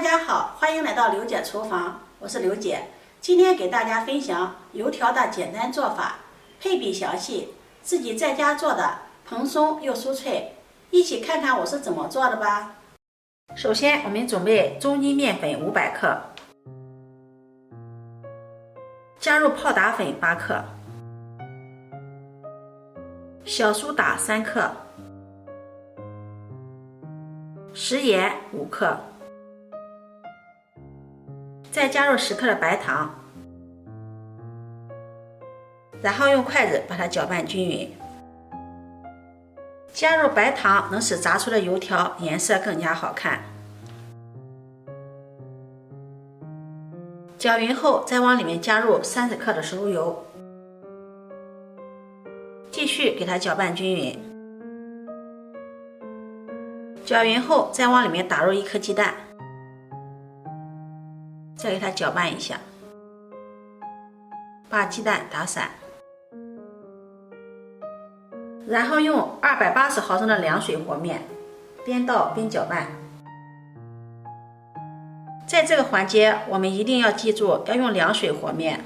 家好，欢迎来到刘姐厨房，我是刘姐。今天给大家分享油条的简单做法，配比详细，自己在家做的蓬松又酥脆，一起看看我是怎么做的吧。首先，我们准备中筋面粉500克，加入泡打粉8克，小苏打3克，食盐5克。再加入10克的白糖，然后用筷子把它搅拌均匀。加入白糖能使炸出的油条颜色更加好看。搅匀后，再往里面加入30克的熟油，继续给它搅拌均匀。搅匀后，再往里面打入1颗鸡蛋。再给它搅拌一下，把鸡蛋打散，然后用280毫升的凉水和面，边倒边搅拌。在这个环节，我们一定要记住要用凉水和面。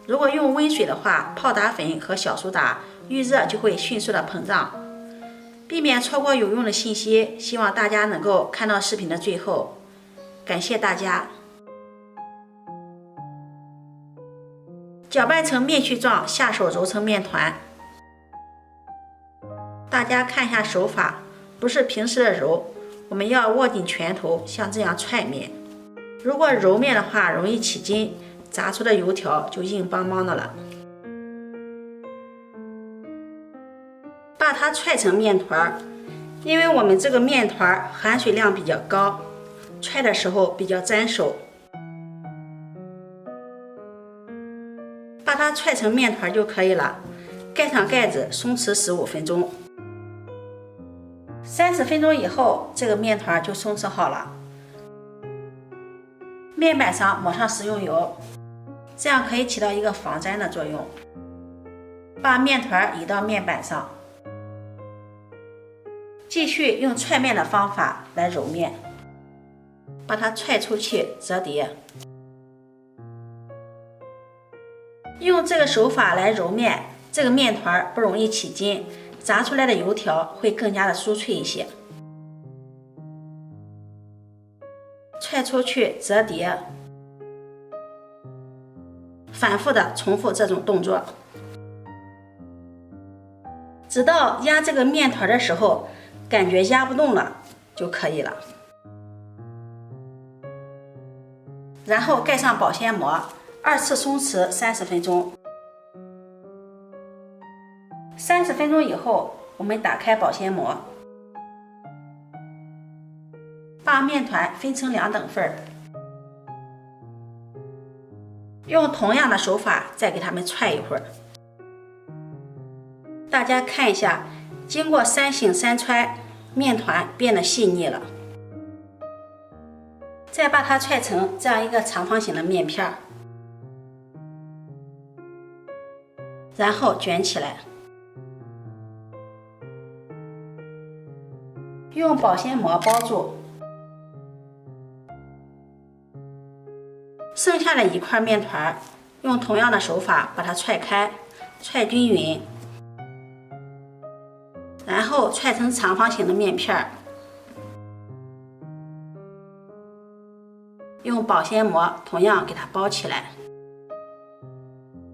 如果用温水的话，泡打粉和小苏打遇热就会迅速的膨胀。避免错过有用的信息，希望大家能够看到视频的最后。感谢大家。搅拌成面絮状，下手揉成面团。大家看一下手法，不是平时的揉，我们要握紧拳头，像这样踹面。如果揉面的话，容易起筋，炸出的油条就硬邦邦的了。把它踹成面团，因为我们这个面团含水量比较高，踹的时候比较粘手。把它踹成面团就可以了，盖上盖子，松弛15分钟。30分钟以后，这个面团就松弛好了。面板上抹上食用油，这样可以起到一个防粘的作用。把面团移到面板上，继续用踹面的方法来揉面，把它踹出去折叠。用这个手法来揉面，这个面团不容易起筋，炸出来的油条会更加的酥脆一些。踹出去折叠，反复的重复这种动作，直到压这个面团的时候感觉压不动了就可以了。然后盖上保鲜膜，2次松弛30分钟。30分钟以后，我们打开保鲜膜，把面团分成2等份，用同样的手法再给它们踹一会儿。大家看一下，经过3醒3踹，面团变得细腻了。再把它踹成这样一个长方形的面片，然后卷起来，用保鲜膜包住。剩下的一块面团，用同样的手法把它踹开，踹均匀，然后踹成长方形的面片，用保鲜膜同样给它包起来。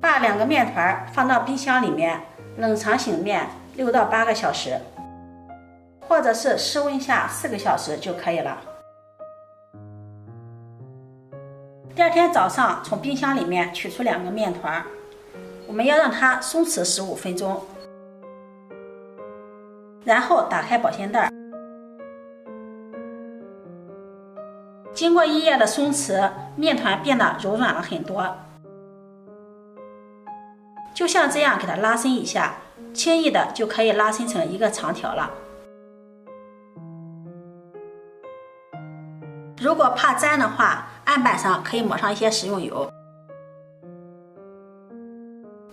把2个面团放到冰箱里面冷藏醒面6到8个小时，或者是室温下4个小时就可以了。第二天早上从冰箱里面取出2个面团，我们要让它松弛15分钟，然后打开保鲜袋。经过1夜的松弛，面团变得柔软了很多。就像这样给它拉伸一下，轻易的就可以拉伸成一个长条了。如果怕粘的话，案板上可以抹上一些食用油，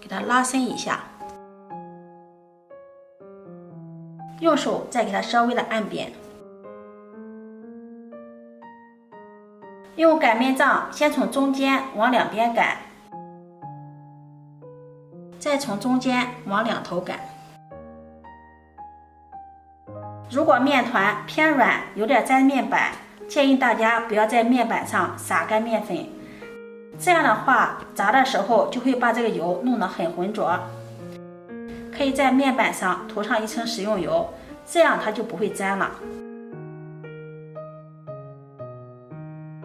给它拉伸一下，用手再给它稍微的按扁。用擀面杖先从中间往两边擀，再从中间往两头擀。如果面团偏软，有点粘面板，建议大家不要在面板上撒干面粉，这样的话炸的时候就会把这个油弄得很浑浊。可以在面板上涂上一层食用油，这样它就不会粘了。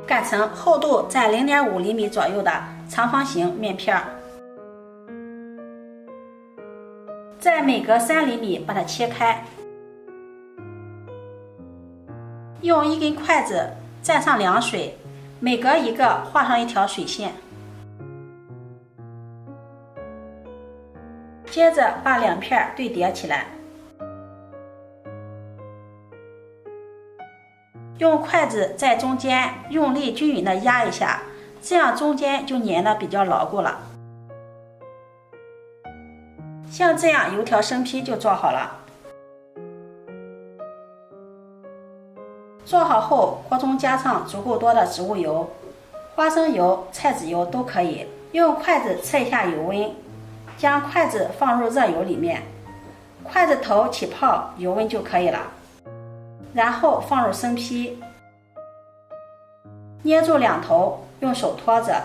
擀成厚度在 0.5 厘米左右的长方形面片，再每隔3厘米把它切开，用一根筷子蘸上凉水，每隔一个画上一条水线，接着把两片对叠起来，用筷子在中间用力均匀的压一下，这样中间就粘得比较牢固了。像这样油条生坯就做好了。做好后，锅中加上足够多的植物油，花生油、菜籽油都可以。用筷子测一下油温，将筷子放入热油里面，筷子头起泡，油温就可以了。然后放入生坯，捏住两头，用手托着，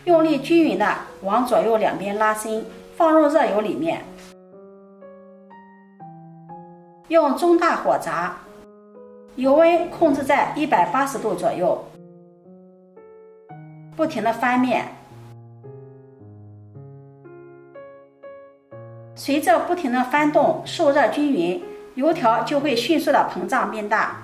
用力均匀的往左右两边拉伸，放入热油里面，用中大火炸，油温控制在180度左右，不停的翻面。随着不停的翻动，受热均匀，油条就会迅速的膨胀变大。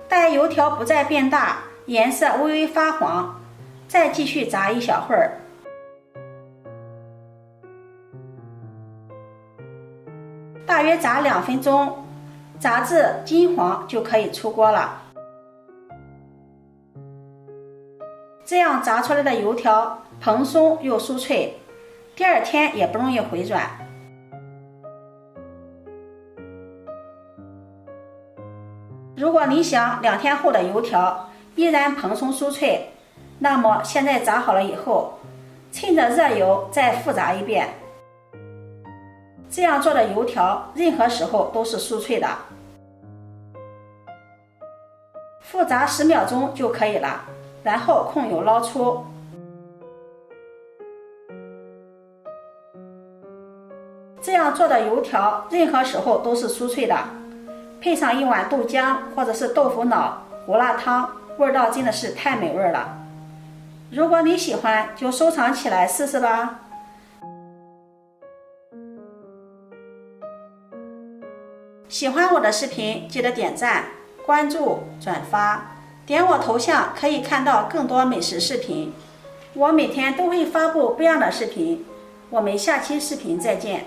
待油条不再变大，颜色微微发黄，再继续炸一小会儿。大约炸2分钟，炸至金黄就可以出锅了。这样炸出来的油条蓬松又酥脆，第二天也不容易回转。如果你想2天后的油条依然蓬松酥脆，那么现在炸好了以后，趁着热油再复炸一遍。这样做的油条任何时候都是酥脆的。复炸10秒钟就可以了，然后控油捞出。这样做的油条任何时候都是酥脆的，配上一碗豆浆或者是豆腐脑、胡辣汤，味道真的是太美味了。如果你喜欢，就收藏起来试试吧。喜欢我的视频，记得点赞、关注、转发，点我头像可以看到更多美食视频。我每天都会发布不一样的视频，我们下期视频再见。